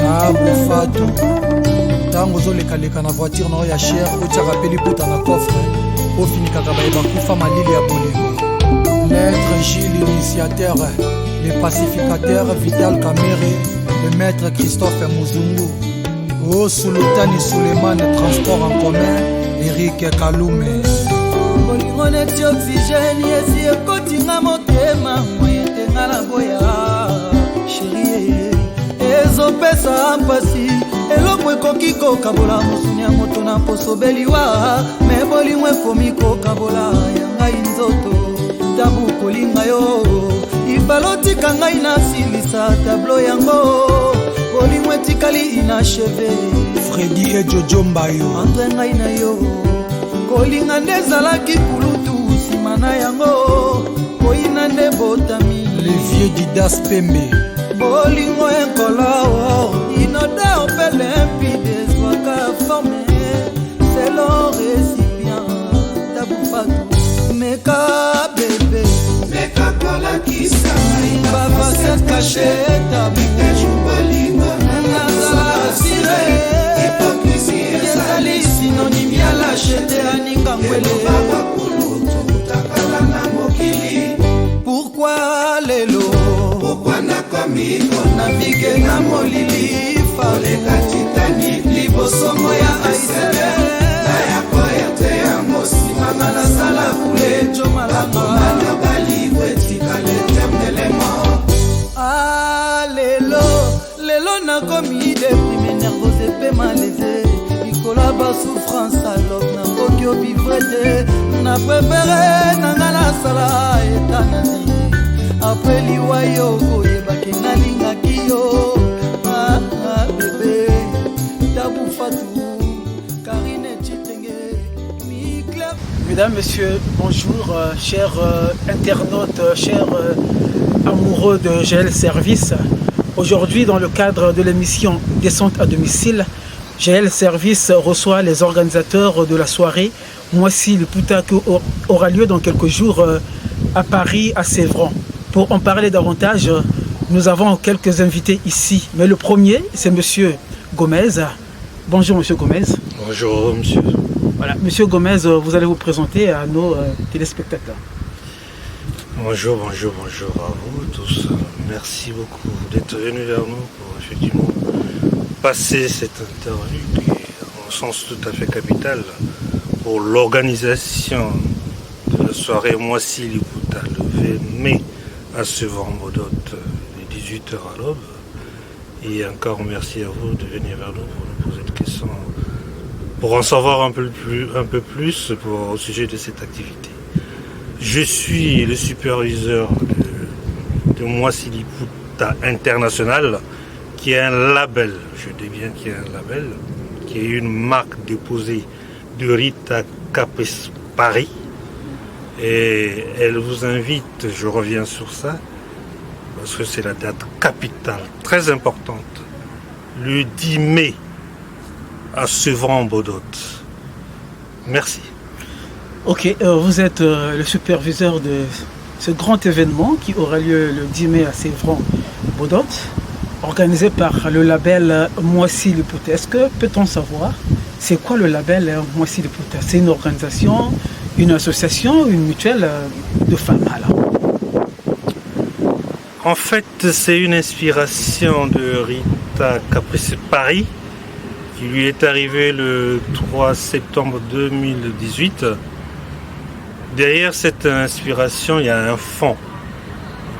Tabu Fatou tango zolekaleka na voiture na ya cher otiaka peli puta na coffre ofinikaka bayeba kufa malili ya bolingo. Maître Gilles initiateur, le pacificateur Vital Kamere, le maître Christophe Muzungu, O Sultani Suleiman transport en commun Eric Kalume. Bolingo neti oxygène yesi ekotinga motema moyetenga na boya chérie ezopesa mpasi eloko ekoki kokabola mosuni ya moto na posobeliwa me bolingo ekomi kokabola ya ngai nzoto tabu kolinga yo ibalotika ngai nasilisa tablo yango bolingo etikali inacheve Freddy et Jojo Mbayo entre ngai na yo kolinga nde ezalaki kulutu nsima na yango koyina nde botami le vieux Didas Pembe bolingo enkolo inoda ope limpide zwaka forme selon récipient tabufatu meka bebe meka kola kisa bavase cache tabu bolingo nazala asire hypocrisie ezali synonyme ya lâcheté aninga ngwele pourquoi lelo pourquoi nakomi navige na molili faleka titanic libosongo ya aisere nayakoya te ya mosimanga nasala kule jo malama nabalivo etikala eternellement lelo nakomi deprime nervose epe malaise likolo ya basouffrance alok nakoki ovivre te na prefere nanga nasala etanasi apres liwa yo koyebaki nalingaki yo bebe tabu fatu karine chitenge mikla. Mesdames, Messieurs, bonjour, chers internautes, chers amoureux de GL Service. Aujourd'hui, dans le cadre de l'émission Descente à domicile, GL Service reçoit les organisateurs de la soirée Moissy Liputa qui aura lieu dans quelques jours à Paris, à Sévran. Pour en parler davantage, nous avons quelques invités ici. Mais le premier, c'est Monsieur Gomez. Bonjour Monsieur Gomez. Bonjour Monsieur. Voilà, Monsieur Gomez, vous allez vous présenter à nos téléspectateurs. Bonjour à vous tous. Merci beaucoup d'être venus vers nous pour effectivement passer cette interview qui est en sens tout à fait capital pour l'organisation de la soirée Moissy Liputa le 20 mai à Sevran-Bodot de 18h à l'aube. Et encore merci à vous de venir vers nous pour nous poser des questions, pour en savoir un peu plus au sujet de cette activité. Je suis le superviseur de Moissy Liputa International, qui est un label, je dis bien qui est un label, qui est une marque déposée de Rita Capes Paris. Et elle vous invite, je reviens sur ça, parce que c'est la date capitale, très importante, le 10 mai à Sevran-Bodot. Merci. Ok, vous êtes le superviseur de ce grand événement qui aura lieu le 10 mai à Sevran-Bodot, organisé par le label Moissy Liputa. Est-ce que peut-on savoir c'est quoi le label Moissy Liputa? C'est une organisation, une association, une mutuelle de femmes alors? En fait, c'est une inspiration de Rita Capes Paris qui lui est arrivée le 3 septembre 2018. Derrière cette inspiration, il y a un fond.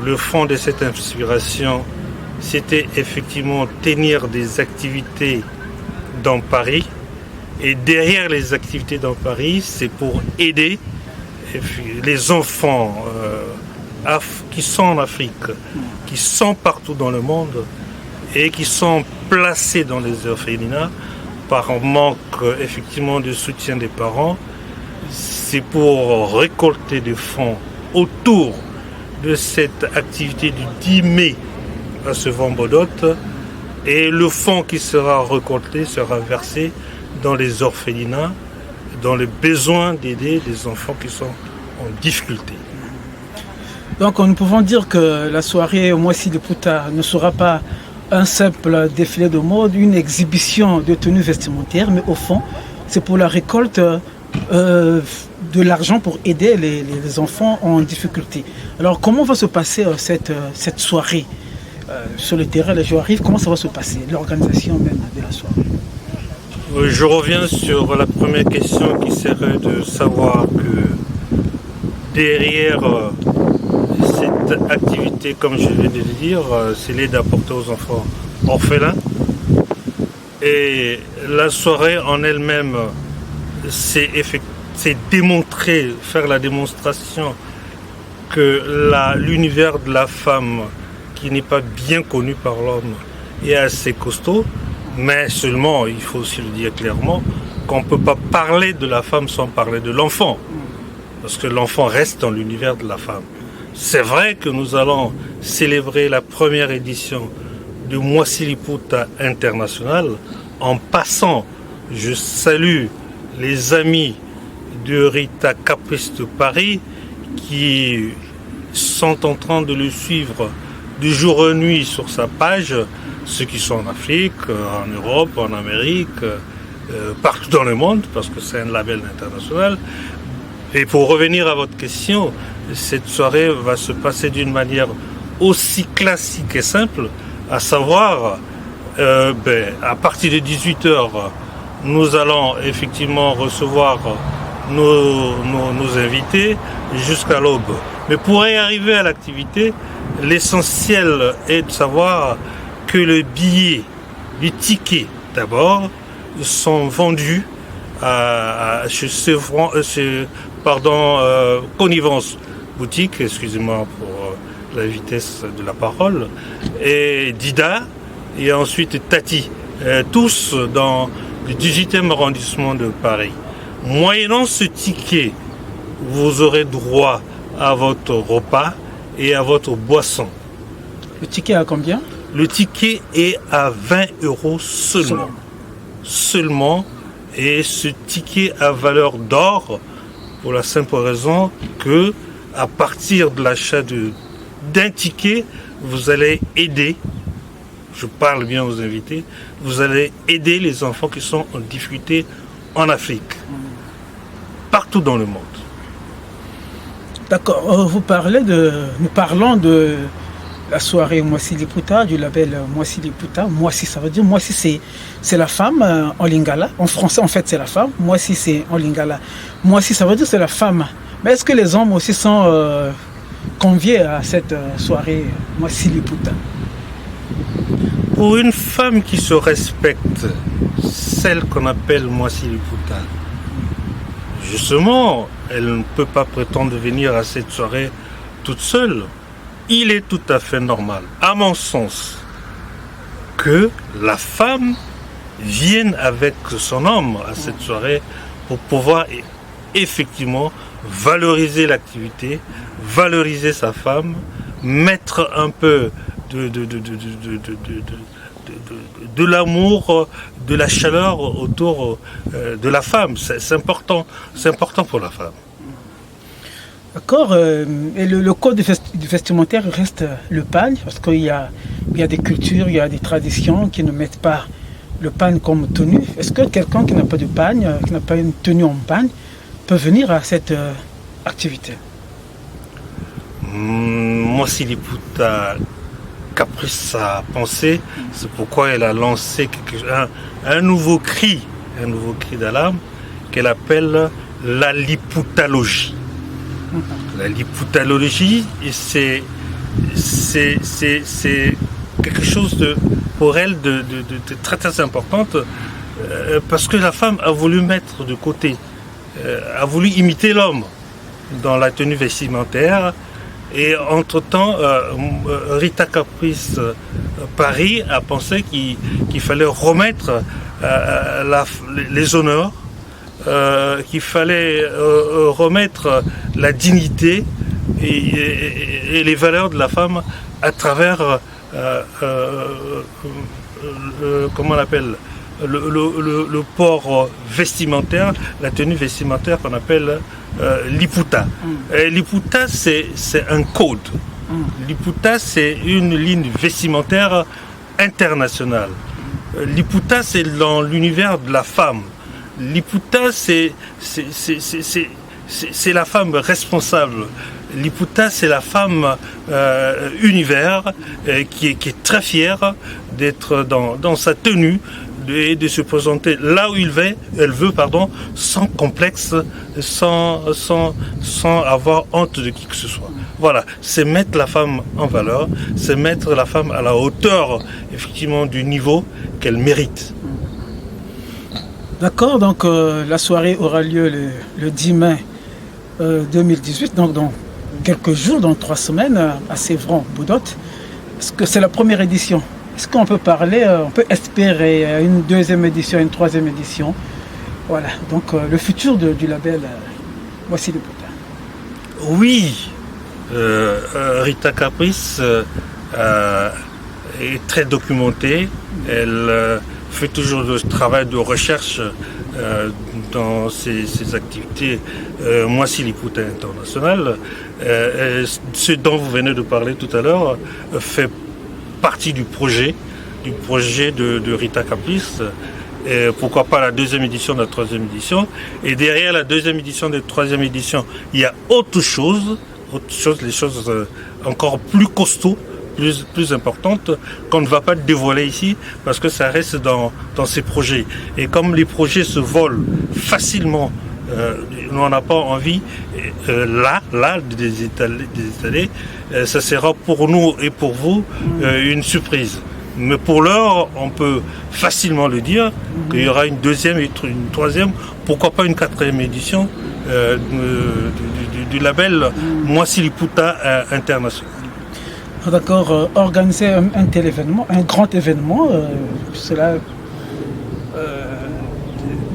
Le fond de cette inspiration, c'était effectivement tenir des activités dans Paris. Et derrière les activités dans Paris, c'est pour aider les enfants qui sont en Afrique, qui sont partout dans le monde et qui sont placés dans les orphelinats par manque effectivement de soutien des parents. C'est pour récolter des fonds autour de cette activité du 10 mai à Sevran-Bodot. Et le fonds qui sera récolté sera versé dans les orphelinats, dans le besoin d'aider les enfants qui sont en difficulté. Donc nous pouvons dire que la soirée Moissy Liputa ne sera pas un simple défilé de mode, une exhibition de tenues vestimentaires, mais au fond, c'est pour la récolte de l'argent pour aider les enfants en difficulté. Alors, comment va se passer cette soirée sur le terrain? Les jours arrivent, comment ça va se passer, l'organisation même de la soirée? Je reviens sur la première question qui serait de savoir que derrière cette activité, comme je viens de le dire, c'est l'aide apportée aux enfants orphelins. Et la soirée en elle-même, c'est démontrer, faire la démonstration que l'univers de la femme, qui n'est pas bien connu par l'homme, est assez costaud. Mais seulement, il faut aussi le dire clairement, qu'on ne peut pas parler de la femme sans parler de l'enfant. Parce que l'enfant reste dans l'univers de la femme. C'est vrai que nous allons célébrer la première édition du Mwasiliputa International. En passant, je salue les amis de Rita Caprice de Paris qui sont en train de le suivre de jour et nuit sur sa page, ceux qui sont en Afrique, en Europe, en Amérique, partout dans le monde, parce que c'est un label international. Et pour revenir à votre question, cette soirée va se passer d'une manière aussi classique et simple, à savoir, à partir de 18h, nous allons effectivement recevoir nos invités jusqu'à l'aube. Mais pour y arriver à l'activité, l'essentiel est de savoir que le billet, les tickets d'abord, sont vendus chez Connivence Boutique, excusez-moi pour la vitesse de la parole, et Dida, et ensuite Tati, tous dans le 18e arrondissement de Paris. Moyennant ce ticket, vous aurez droit à votre repas et à votre boisson. Le ticket à combien? Le ticket est à 20 € seulement. Seulement. Et ce ticket a valeur d'or pour la simple raison que à partir de l'achat d'un ticket, vous allez aider, je parle bien aux invités, vous allez aider les enfants qui sont en difficulté en Afrique, partout dans le monde. D'accord, nous parlons de la soirée Mwasiliputa, du label Mwasiliputa. Mwasi, ça veut dire, Mwasi c'est la femme en lingala. En français, en fait, c'est la femme. Mwasi, c'est en lingala. Mwasi, ça veut dire c'est la femme. Mais est-ce que les hommes aussi sont conviés à cette soirée Mwasiliputa? Pour une femme qui se respecte, celle qu'on appelle Mwasiliputa, justement, elle ne peut pas prétendre venir à cette soirée toute seule. Il est tout à fait normal, à mon sens, que la femme vienne avec son homme à cette soirée pour pouvoir effectivement valoriser l'activité, valoriser sa femme, mettre un peu de l'amour, de la chaleur autour de la femme. C'est important pour la femme. D'accord. Et le code du vestimentaire reste le pagne, parce qu'il y a des cultures, il y a des traditions qui ne mettent pas le pagne comme tenue. Est-ce que quelqu'un qui n'a pas de pagne, qui n'a pas une tenue en pagne, peut venir à cette activité? Mwasiliputa Caprice a pensé, c'est pourquoi elle a lancé un nouveau cri d'alarme qu'elle appelle la liputalogie. La liputalogie, c'est quelque chose pour elle de très très importante parce que la femme a voulu mettre de côté, a voulu imiter l'homme dans la tenue vestimentaire. Et entre-temps, Rita Caprice Paris a pensé qu'il fallait remettre les honneurs, qu'il fallait remettre la dignité et les valeurs de la femme à travers, comment on appelle, le port vestimentaire, la tenue vestimentaire qu'on appelle liputa. Liputa, c'est un code. Liputa, c'est une ligne vestimentaire international. Liputa, c'est dans l'univers de la femme. Liputa, c'est la femme responsable. Liputa, c'est la femme univers qui est très fière d'être dans sa tenue et de se présenter là où elle veut, sans complexe, sans avoir honte de qui que ce soit. Voilà, c'est mettre la femme en valeur, c'est mettre la femme à la hauteur, effectivement, du niveau qu'elle mérite. D'accord, donc la soirée aura lieu le 10 mai 2018, donc dans quelques jours, dans 3 semaines, à Sévran-Boudot. Est-ce que c'est la première édition? Est-ce qu'on peut parler, on peut espérer une deuxième édition, une troisième édition? Voilà, donc le futur du label Voici Liputa. Oui, Rita Caprice est très documentée. Elle fait toujours le travail de recherche dans ses activités Voici Liputa International. Ce dont vous venez de parler tout à l'heure fait partie du projet de Rita Caprice. Et pourquoi pas la deuxième édition, la troisième édition. Et derrière la deuxième édition, la troisième édition, il y a autre chose, les choses encore plus costauds, plus importantes, qu'on ne va pas dévoiler ici, parce que ça reste dans ces projets. Et comme les projets se volent facilement, on n'a pas envie là de les étaler, ça sera pour nous et pour vous une surprise. Mais pour l'heure, on peut facilement le dire qu'il y aura une deuxième et une troisième, pourquoi pas une quatrième édition du label Voici Liputa International. D'accord, organiser un tel événement, un grand événement, cela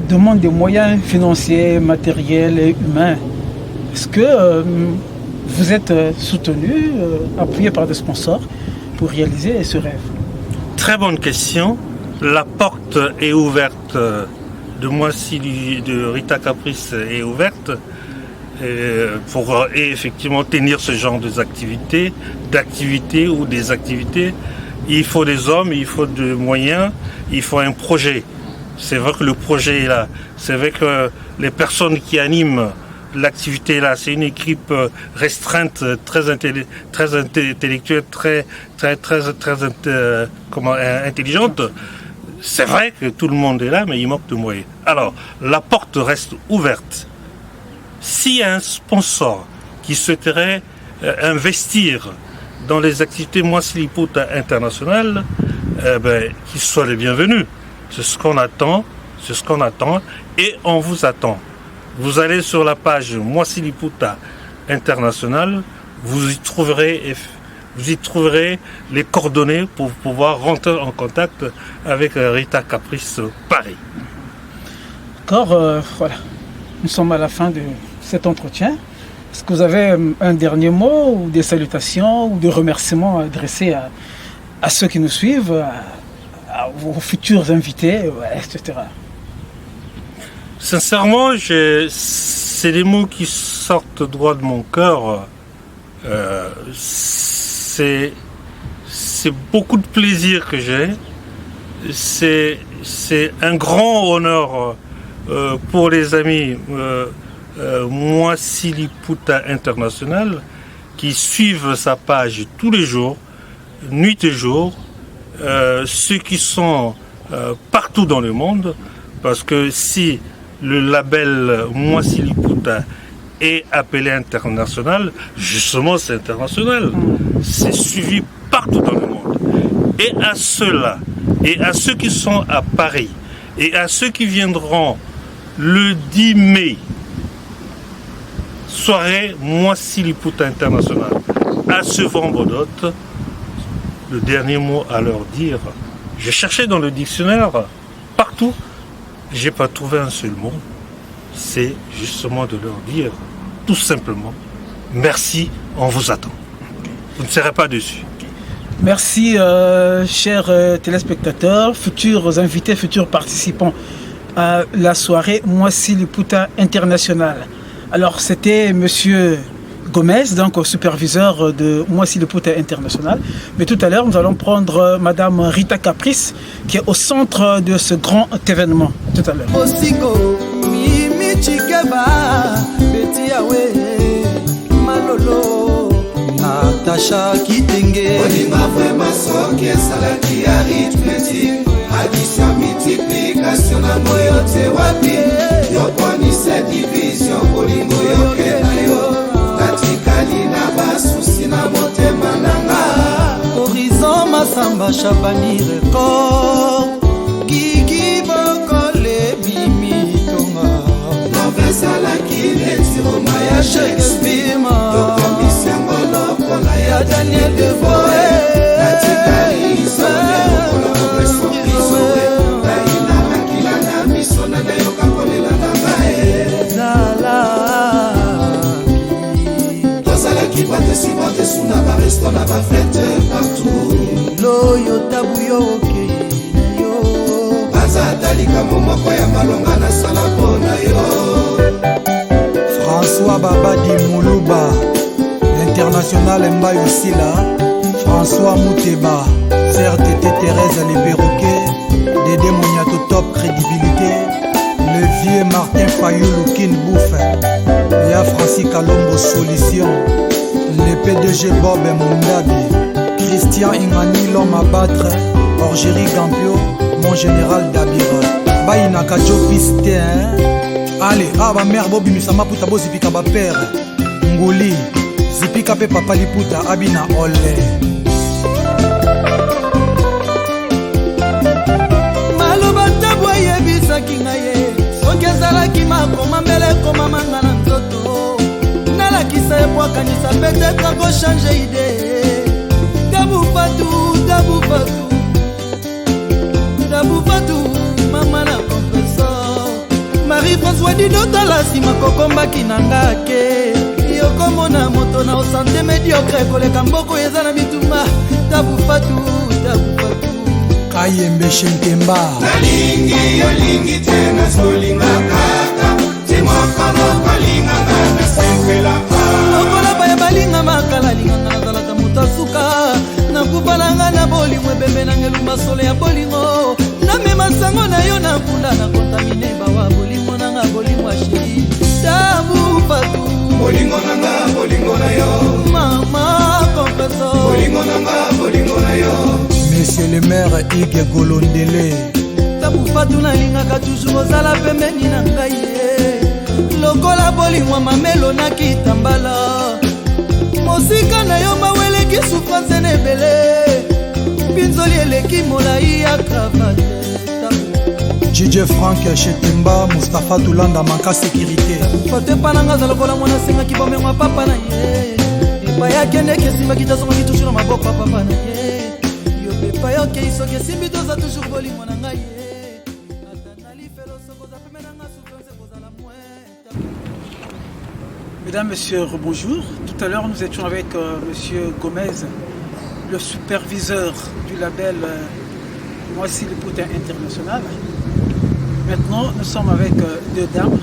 demande des moyens financiers, matériels et humains. Est-ce que vous êtes soutenu, appuyé par des sponsors pour réaliser ce rêve? Très bonne question. La porte est ouverte de Rita Caprice est ouverte pour effectivement tenir ce genre d'activités ou des activités. Il faut des hommes, il faut des moyens, il faut un projet. C'est vrai que le projet est là. C'est vrai que les personnes qui animent l'activité est là. C'est une équipe restreinte, très intellectuelle, très intelligente. C'est vrai que tout le monde est là, mais il manque de moyens. Alors, la porte reste ouverte. S'il y a un sponsor qui souhaiterait investir dans les activités Voici Liputa International, qu'il soit les bienvenus. C'est ce qu'on attend, et on vous attend. Vous allez sur la page Voici Liputa International, vous y trouverez les coordonnées pour pouvoir rentrer en contact avec Rita Caprice Paris. D'accord, voilà. Nous sommes à la fin de cet entretien. Est-ce que vous avez un dernier mot ou des salutations ou des remerciements adressés à ceux qui nous suivent, à vos futurs invités, etc. Sincèrement, c'est des mots qui sortent droit de mon cœur. C'est beaucoup de plaisir que j'ai. C'est un grand honneur pour les amis Voici Liputa International qui suivent sa page tous les jours, nuit et jour, ceux qui sont partout dans le monde, parce que si le label Voici Liputa est appelé international, justement c'est international, c'est suivi partout dans le monde. Et à ceux-là, et à ceux qui sont à Paris, et à ceux qui viendront le 10 mai, soirée Voici Liputa International, à Sevran-Boudot, le dernier mot à leur dire, j'ai cherché dans le dictionnaire, partout, j'ai pas trouvé un seul mot, c'est justement de leur dire, tout simplement, merci, on vous attend. Vous ne serez pas déçus. Merci, chers téléspectateurs, futurs invités, futurs participants à la soirée Voici Liputa International. Alors, c'était Monsieur Gomez, donc superviseur de Moissy Liputa International. Mais tout à l'heure, nous allons prendre Madame Rita Caprice, qui est au centre de ce grand événement. Tout à l'heure. Osiko, Mimi Chikeba, Betty Awe, Malolo, Natacha Kitenge. Olinga vraiment soki esalaki arithmétique, addition multiplication na moyo te wapi, yoponisa division bolingo yoke na yo, katikali na basusi na motema nanga. Horizon Masamba Chabani record, Gigi Bokole Mimi Tonga. Novesalaki netiroma ya Shakespeare, yokomisi yango lokola ya Daniel Defoe, katikali isole lokola opeso bisoe, naina makila na miso na nayoka kolela na bae. Tozalaki bate suna baresto na bafete partout. Loyo tabu yo okei yo. Baza atalika momoko ya malonga na sala pona yo. François Babadi Moulouba, l'international Mbayo Sila, François Mouteba, CRTT Thérèse Les Perroquets, Dédé Moniato Top Crédibilité, le vieux Martin Fayou Kin Bouffe, Léa Francis Kalombo Solution, le PDG Bob Mundabi, Christian Ingani l'homme à battre, Orgerie Gampio, mon général Dabira, Baïnaka Joe Pistin. Allez, aba mère Bobi Misama Puta Bo Zipika ba père Ngoli Zipika pe papa Liputa Abina Ole Maloba tabwa yebisaki ngaye soki ezalaki makoma mbele ekoma manga na nzoto nalakisa ebwakanisa peut-être akochange ide tabufatu mama na Marie-François Didotala sima kokombaki na ngake yokomona moto na osante mediocre koleka mboko eza na bitumba tabufatu Kayembe Shenkemba nalingi yolingi tena zolinga kaka timokono kolinga na sempela okola baya balinga makala linganga nazalaka moto asuka nakubalanga na bolingo ebembe na ngelumba solo ya bolingo namema sango na yo na nkunda na kontamine bawa bolingo nanga bolingo asheri tabufatu bolingo nanga bolingo na yo mama confeso bolingo nanga bolingo na yo. Monsieur le maire Ige Golondele tabufatu nalingaka toujours ozala pembeni na ngai lokola bolingo mamelo nakitambala mosika na yo maweleki souffrance na ebele pinzoli eleki molai ya cravate DJ Frank Chetemba Mustapha Tulanda manka sécurité fote pananga za lokola mwana sengaki bomengo papa na ye epai akendeki esimbaki tozongaki toujours na maboko ya papa na ye yo epai okei soki esimbi toza toujours bolingo na ngai ye ata nalifelo sokoza peme nanga souffrance ekozala mwe. Mesdames, Messieurs, bonjour. Tout à l'heure, nous étions avec Monsieur Gomez, le superviseur du label Moissy Liputa International. Maintenant, nous sommes avec deux dames.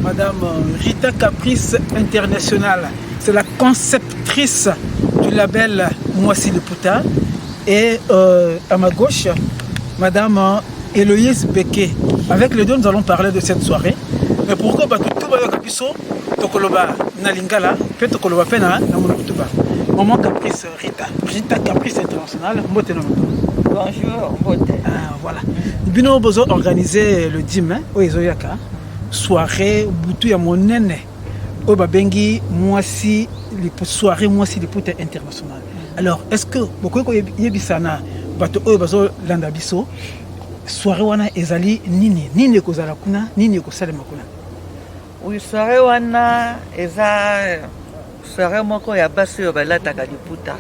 Madame Rita Caprice International, c'est la conceptrice du label Moissy Liputa. Et à ma gauche, Madame Héloïse Beke. Avec les deux, nous allons parler de cette soirée. Mais pourquoi tout va Tokoloba Nalingala, peut Tokoloba Pena, Namonokutuba. Maman Caprice Rita Caprice International, Bonjour, Mbote. Ah, voilà. Nous avons organisé le dimanche, au Ezoyaka, soirée, Boutou ya Monene, au Babengi, Moissy, soirée Moissy Liputa International. Alors, est-ce que, beaucoup de Yebisana, Bato Obazo Landabiso, soirée wana ezali nini kozala kuna, nini kosalema kuna? Oui, soirée wana eza soirée moko ya basi oyo balataka liputa.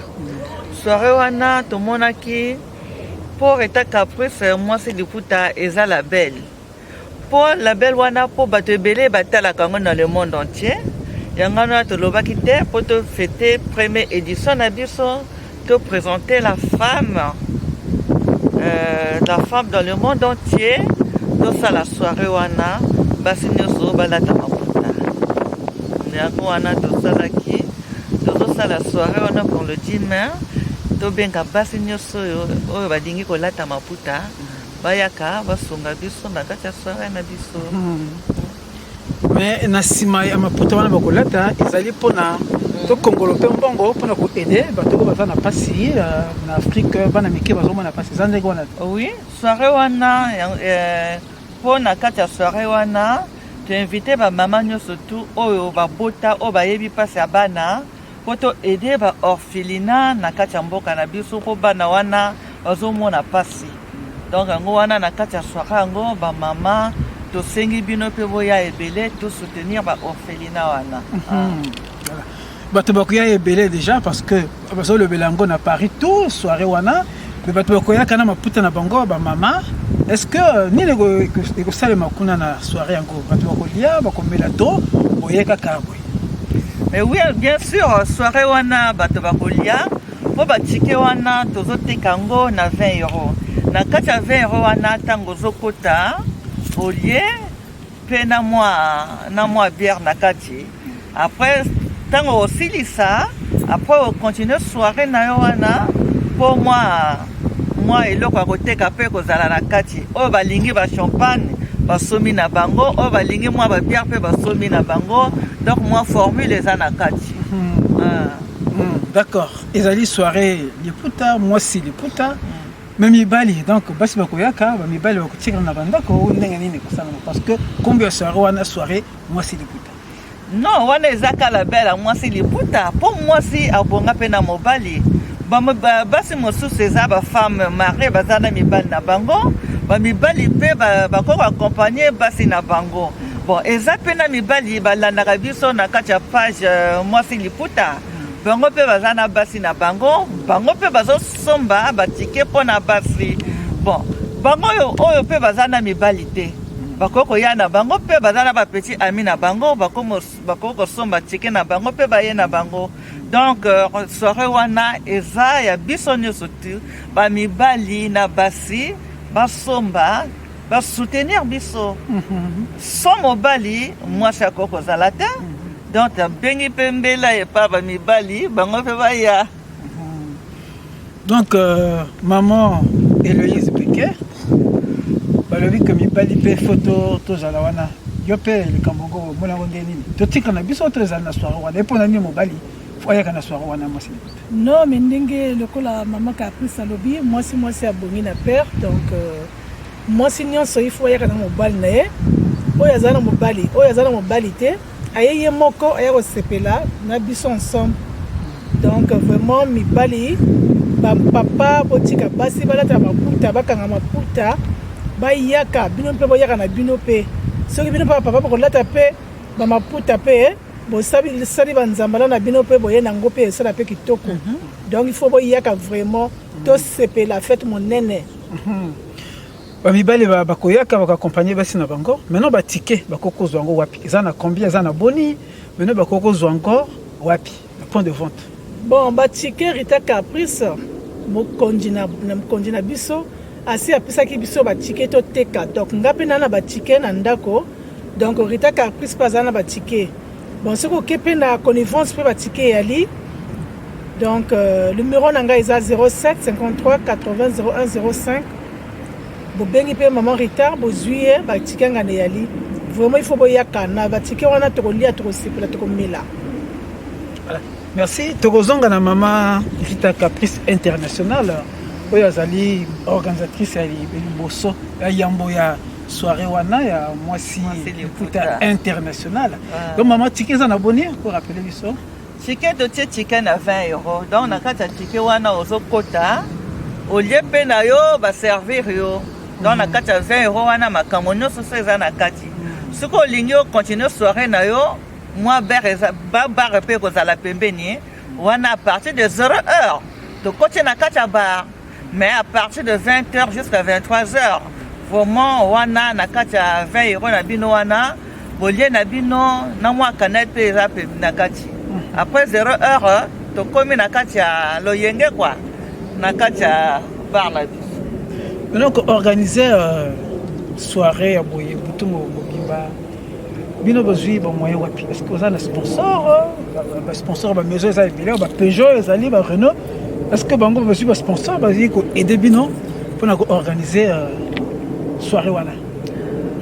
Soirée wana tomonaki pour Rita Caprice Moissy Liputa eza la belle. Pour la belle wana pour bato ebele batalaka ngo dans le monde entier. Yango wana tolobaki te pour te fêter première édition na biso te présenter la femme dans le monde entier. Dans la soirée wana basi nyonso balata maputa. yango wana tosalaki tozosala soirée wana pour le dimanche tobenga basi nyonso oyo balingi kolata maputa bayaka basunga biso na kati ya soirée na biso. Mais na nsima ya maputa wana bakolata ezali mpona tokongolo mpe mbongo mpona koede bato oyo baza na mpasi na afrique bana mike bazomona mpasi eza ndenge wana. Oui, soirée wana mpona kati ya soirée wana toinvite bamama nyonso tu oyo babota oyo bayebi mpasi ya bana po toede baorphelinat na kati ya mboka na biso mpo bana wana bazomona mpasi. Donc yango wana na kati ya soirée yango bamama tosengi bino mpe boya ebele tosoutenir baorphelinat wana. Bato bakoya ebele déjà parce que bazolobela yango na Paris tout soirée wana me bato bakoyaka na maputa na bango bamama. Est-ce que nini ekosalema kuna na soirée yango bato bakolia bakomela to boye kaka boye? Mais oui, bien sûr, soirée wana bato bakolia po batike wana tozoteka yango na 20 euros. Na kati ya 20 euros wana ntango ozokota olie mpe na mwa bière na kati. Après ntango osilisa après okontinue soirée na yo wana mpo mwa eloko ya koteka mpe kozala na kati oyo balingi bachampagne basomi na bango oyo balingi mwa babière mpe basomi na bango. Donc mwa formule eza na kati. D'accord, ezali soirée liputa mwasi liputa me mibali donc basi bakoyaka bamibali bakotikala na bandako ndenge nini kosalama parce que kombi ya soirée wana soirée mwasi liputa? Non, wana eza kala bela mwasi liputa mpo mwasi abonga mpe na mobali. Basi mosusu eza bafemme marie baza na mibali na bango bamibali mpe bakoko akompagne basi na bango. Bon, eza mpe na mibali balandaka biso na kati ya page mwasi liputa bango mpe baza na basi na bango mpe bazosomba batike mpo na basi. Bon, bango oyo mpe baza na mibali te bako koya na bango mpe baza na bapeti ami na bango bako kosomba tike na bango mpe baye na bango. Donc soirée wana eza ya biso nyonso tu bamibali na basi basomba basoutenir biso. Sans mobali mwasi ako kozala te donc bengi mpe mbela epa bamibali bango mpe baya. Donc maman Héloïse Piquet balobi ke mibali mpe foto tozala wana yo mpe likambo ngo molango nde nini totika na biso tozala na soirée wana epona nini mobali foyaka na soirée wana mwasi? Non, mais ndenge lokola mama Caprice alobi mwasi abongi na père donc mwasi nyonso ifo ayaka na mobali na ye oyo aza na mobali te aye ye moko aya kosepela na biso ensemble. Donc vraiment mibali bapapa botika basi balata maputa bakanga maputa bayaka bino mpe boyaka na bino mpe soki bino mpe bapapa bokolata mpe bamaputa mpe bosali banzambala na bino mpe boye nango mpe esala mpe kitoko. Donc il faut boyaka vraiment tosepela fête monene. Bamibali bakoyaka bakakompanye basi na bango maintenant batike bakokozwa yango wapi? Eza na combien? Eza na boni maintenant bakokozwa yango wapi? Le point de vente. Bon, batike Rita Caprice mokonzi na biso asi apisaki biso batike toteka donc nga mpe na batike na ndako donc Rita Caprice mpe aza na batike. Bon, soki oke mpe na connivence mpe batike eyali donc numéro na ngai eza 07 53 80 01 05 bobengi mpe maman Rita bozwi ye batike nga na eyali vraiment il faut boyaka na batike wana tokolia tokosepela tokomela. Voilà. Merci. Tokozonga na mama Rita Caprice International oyo azali organisatrice ya liboso ya yambo ya soirée wana ya mwasi liputa international. Donc maman tike eza na boni pour rappeler biso tike totie tike na 20 euros donc na kati ya tike wana ozokota olie mpe na yo baservir yo donc na kati ya 20 euros wana makambo nyonso so eza na kati. Soki olingi okontinue soirée na yo mwa bare mpe kozala pembeni wana à partir de 0 heure tokoti na kati ya bar mais à partir de 20 heures jusqu'à 23 heures vraiment wana na kati ya 20 euros na bino wana bolie na bino na mwa canette mpe eza pembeni na kati. Après 0 heure tokomi na kati ya loyenge kwa na kati ya bar na biso. Donc organiser soirée ya boye butu mobimba bino bazwi bamoyen wapi? Est-ce que vous avez un sponsor? Sponsor, maison, ils ont Peugeot, ils ont Renault. Est-ce que bango bazwi ba sponsor bazwi ko aider bino pour organiser soirée wana?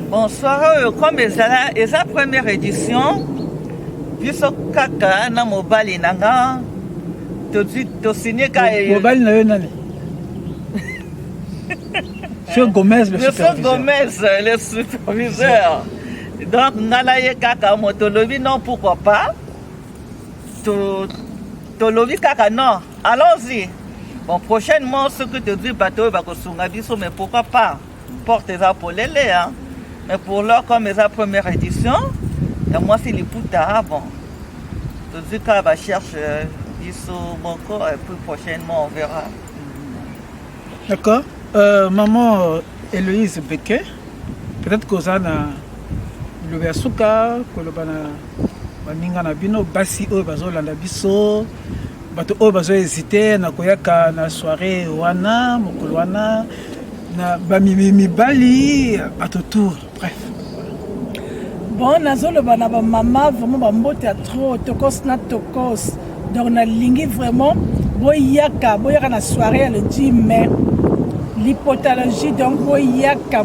Bon, soirée comme eza première édition, biso kaka na mobali nanga to signé ka mobali na yo nani? Monsieur Gomez, le superviseur. Monsieur Gomez, le superviseur. Donc, nanaye kaka motolobi, non, pourquoi pas. Tolobi kaka, non. Allons-y. Bon, prochainement, ce que te dis, bateau, bakosungabiso, mais pourquoi pas. Porte les apolélés, hein. Mais pour l'heure, comme c'est la première édition, et moi, c'est les putas, bon. Te dis qu'elle va chercher biso, moko, et puis prochainement, on verra. D'accord. Maman Héloïse Beke, peut-être que vous avez le Versuka, que vous avez bino basi oyo bazolanda biso, bato oyo bazohésite na koyaka na soirée wana, mokolo wana, na bamibali, bato tour, bref. Bon, nazoloba na ba mama vraiment ba mbote ya trop tokos na tokos. Donc na lingi vraiment boyaka na soirée le 10 mai. L'hypotalogie, donc, boyaka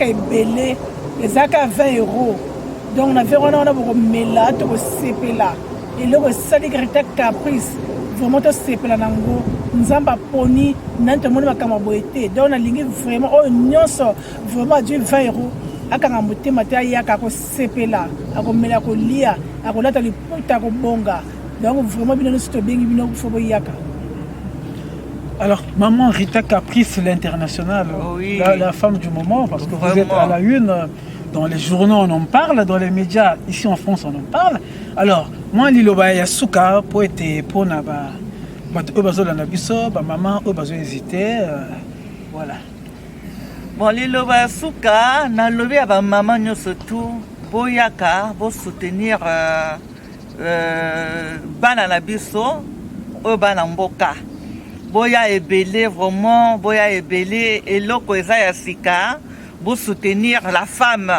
ebele, les aka 20 €. Donc, on a fait un mela, on a sepela. Et là, on a fait caprice, vraiment, on a sepela nango. Nous avons poni, nous avons fait donc, on a ligné vraiment, on a vraiment dû 20 €. Aka ngamote matia yaka ko sepela, ako mela ko lia, ako lata li puta ko bonga. Donc, vraiment, bien, nous avons bien, boyaka. Alors, maman Rita Caprice, l'international, oui. la femme du moment, parce que vous êtes à la une, dans les journaux on en parle, dans les médias, ici en France on en parle. Alors, moi, Liloba Yasuka, pour être pour Naba, maman, hésité, voilà. Bon, Liloba Yasuka, na lobi à maman, nous surtout, boyaka, pour soutenir bana na biso, bana mboka. Boya ebele vraiment, boya ebele eloko eza ya sika, pour soutenir la femme.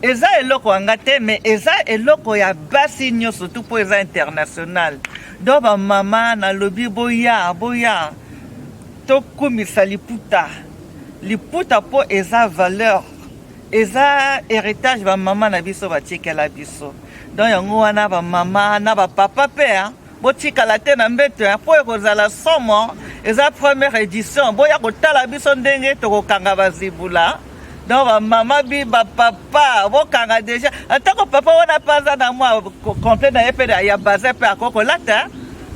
Eza eloko angate, mais eza eloko ya basi nyo surtout pour eza international. Donc ba maman na lobi boya, to kumisa liputa. Liputa po eza valeur. Eza héritage ba maman na biso ba tikela biso. Donc yango wana ba maman na ba papa pe hein. Botika la te na mbeto po ekozala somo eza première édition boya kotala biso ndenge tokokanga bazibula donc mama bi ba papa bokanga déjà atako papa wana paza na moi compter na epede ya baza pe akoko lata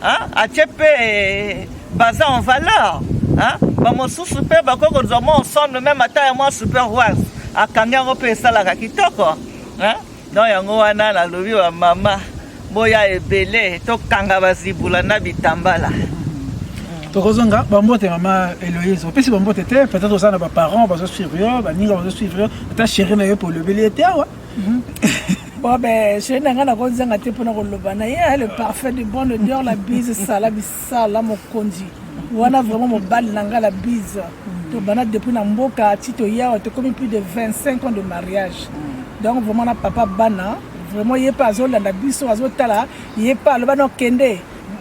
hein atie pe baza en valeur hein ba mosusu pe bakoko nzomo ensemble même ata ya moi super roi akanga ngo pe sala ka kitoko hein donc yango wana na lobi wa mama boya ebele tokanga bazibula na bitambala. Tokozonga bambote mama Héloïse. Opesi bambote te peut-être ça na ba parents bazo suivre, ba ninga bazo suivre, ta chérie na yo pour le belé te wa. Bon ben chérie na ngana konzanga te pona ko loba na ye le parfait du bon odeur la bise sala bisala mo kondi. Wana vraiment mo bal nanga la bise. To bana depuis na mboka tito ya to comme plus de 25 ans de mariage. Donc vraiment na papa bana vraiment il n'est pas à la biso azotala il n'est pas le bano kende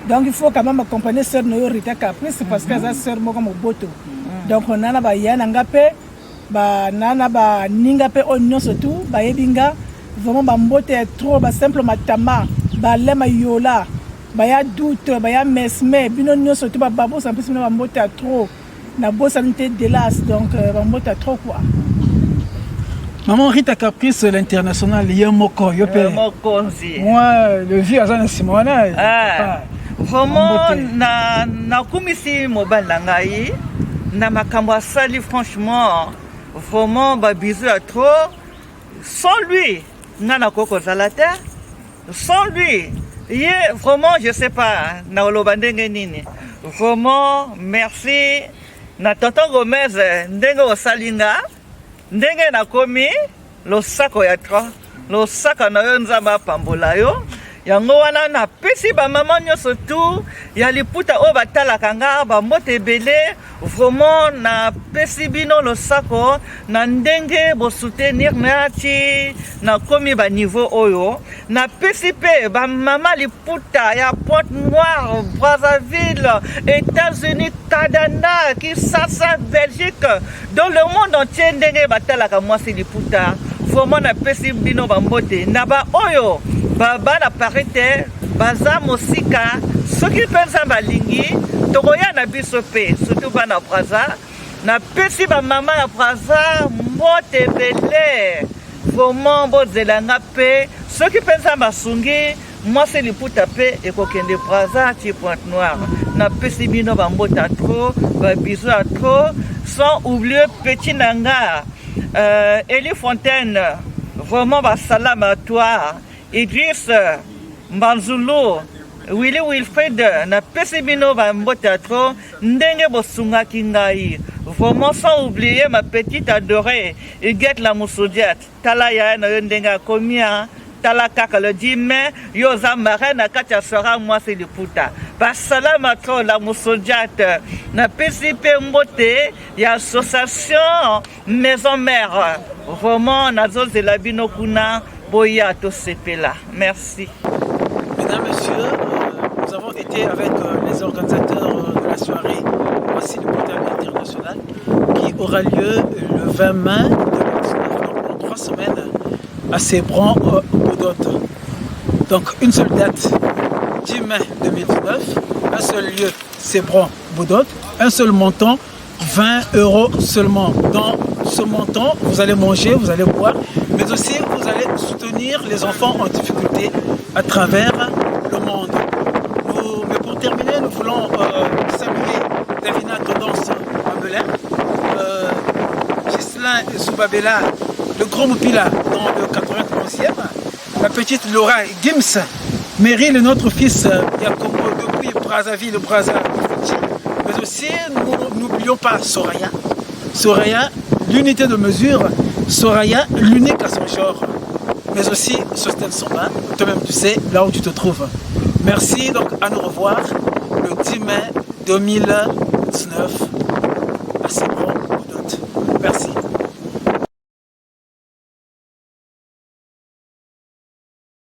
donc il faut quand même accompagner sœur no Rita Caprice parce que sa sœur moko moboto donc on a ba yana ngape ba nana ba ninga pe onyo surtout ba yebinga vraiment ba mbote trop ba simple matama ba lema yola ba ya doute ba ya mesme bino nyo surtout ba babo ça peut se ba mbote trop na bo santé de las donc ba mbote trop quoi. Maman Rita Caprice, l'international, il y a un moko. Moi, le vieux Azan Simona. Vraiment, na kumisi mobile nangai, na makambo sali franchement, vraiment ba bisou à trop. Sans lui, nana koko zalata. Sans lui, vraiment, je sais pas, na olobandenge nini. Vraiment, merci. Na tonton Gomez, ndenge osalinga. Ndenge na komi losako ya 3 losaka na yo nzamba pambola yo yango wana napesi bamama nyonso tu ya liputa oyo batalaka nga bambote ebele vraiment napesi bino losako na ndenge bosoutenir nati nakomi baniveau oyo napesi mpe bamama liputa ya Pointe Noire, Brazzaville, États-Unis, Canada, Kinshasa, Belgique, dans le monde entier ndenge batalaka mwasi liputa vraiment napesi bino bambote na ba oyo bana parite baza mosika soki mpenza balingi tokoya na biso mpe surtout bana Brazza napesi bamama ya Brazza mbote ebele vraiment bozelanga mpe soki mpenza basungi mwasi liputa mpe ekokende Brazza ti Pointe Noire napesi bino bambote a trop babiso a trop sans oublier petit nanga Elie Fontaine vraiment basalam à toi Idriss Mbanzulu Willy Wilfred napesi bino bambote a trop ndenge bosungaki ngai vraiment sans oublier ma petite adorée Huguette la Moussoudiate tala ya na yo ndenge akomi tala kaka le 10 mai yo za marraine kati ya sora mwasi liputa basalama to la Moussoudiate napesi mpe mbote ya association maison mère vraiment nazozela bino kuna boya tosepela merci. Mesdames, Messieurs, nous avons été avec les organisateurs de la soirée Voici le Portail International qui aura lieu le 20 mai 2019, donc dans 3 semaines à Sébran au Dot. Donc une seule date, 10 mai 2019, un seul lieu, Sébran Boudot, un seul montant, 20 € seulement. Dans ce montant, vous allez manger, vous allez boire, mais aussi vous allez soutenir les enfants en difficulté à travers le monde. Mais pour terminer, nous voulons saluer Davina Tendance Amelin, Gislain Zoubabella, le Grand Moupila dans le 91e, la petite Laura Gims, Meryl, notre fils Yacobo depuis Brazzaville, Brazza, mais aussi nous n'oublions pas Soraya. Soraya, l'unité de mesure, Soraya, l'unique à son genre, mais aussi Sostel Samba, toi-même tu sais là où tu te trouves. Merci, donc à nous revoir le 10 mai 2019.